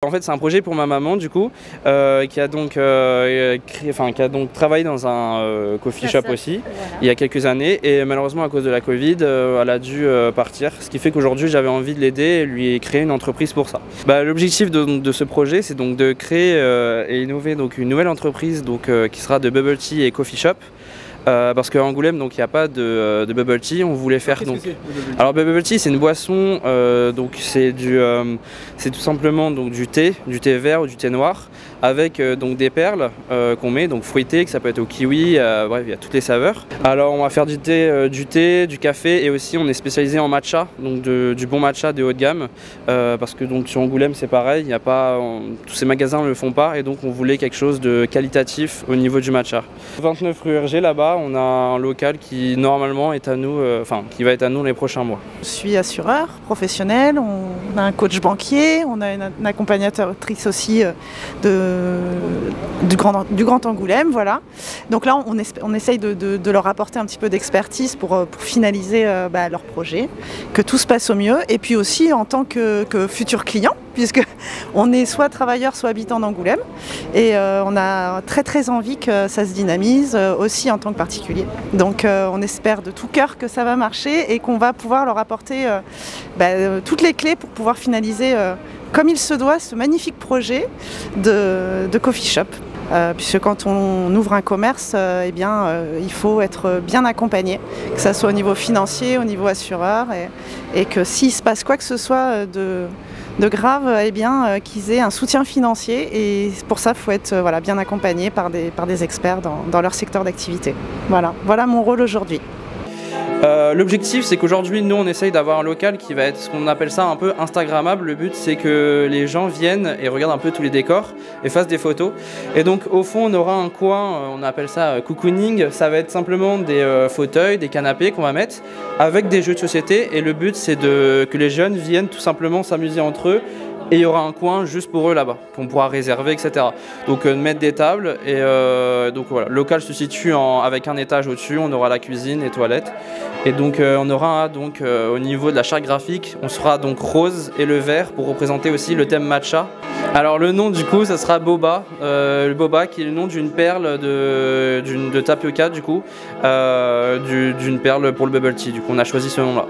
En fait, c'est un projet pour ma maman du coup, qui a donc travaillé dans un coffee shop aussi, voilà, il y a quelques années, et malheureusement à cause de la Covid, elle a dû partir, ce qui fait qu'aujourd'hui j'avais envie de l'aider et lui créer une entreprise pour ça. L'objectif de ce projet, c'est donc de créer et innover donc une nouvelle entreprise qui sera de bubble tea et coffee shop. Parce qu'à Angoulême, il n'y a pas de bubble tea, on voulait faire donc. Alors bubble tea, c'est une boisson, donc c'est tout simplement donc du thé vert ou du thé noir, avec donc des perles qu'on met, donc fruitées, que ça peut être au kiwi, bref, il y a toutes les saveurs. Alors on va faire du thé, du café, et aussi on est spécialisé en matcha, donc du bon matcha de haut de gamme, parce que donc sur Angoulême c'est pareil, il y a pas, tous ces magasins ne le font pas, et donc on voulait quelque chose de qualitatif au niveau du matcha. 29 rue Hergé, là-bas, on a un local qui normalement est à nous, qui va être à nous les prochains mois. Je suis assureur professionnel, on a un coach banquier, on a une accompagnatrice aussi du Grand Angoulême, voilà. Donc là on essaye de leur apporter un petit peu d'expertise pour finaliser leur projet, que tout se passe au mieux, et puis aussi en tant que futur client, puisque on est soit travailleur soit habitant d'Angoulême, et on a très envie que ça se dynamise aussi en tant que particulier. Donc on espère de tout cœur que ça va marcher et qu'on va pouvoir leur apporter toutes les clés pour pouvoir finaliser comme il se doit ce magnifique projet de coffee shop. Puisque quand on ouvre un commerce, il faut être bien accompagné, que ce soit au niveau financier, au niveau assureur, et que s'il se passe quoi que ce soit de grave, qu'ils aient un soutien financier, et pour ça il faut être bien accompagné par des experts dans leur secteur d'activité. Voilà mon rôle aujourd'hui. L'objectif, c'est qu'aujourd'hui nous on essaye d'avoir un local qui va être ce qu'on appelle ça un peu instagrammable. Le but, c'est que les gens viennent et regardent un peu tous les décors et fassent des photos, et donc au fond on aura un coin, on appelle ça cocooning. Ça va être simplement des fauteuils, des canapés qu'on va mettre avec des jeux de société, et le but c'est que les jeunes viennent tout simplement s'amuser entre eux. Et il y aura un coin juste pour eux là-bas, qu'on pourra réserver, etc. Donc mettre des tables, et donc voilà. Le local se situe avec un étage au-dessus, on aura la cuisine et toilettes. Et donc on aura au niveau de la charte graphique, on sera donc rose et le vert pour représenter aussi le thème matcha. Alors le nom du coup, ça sera Boba, le Boba qui est le nom d'une perle de tapioca du coup, d'une perle pour le bubble tea. Du coup on a choisi ce nom-là.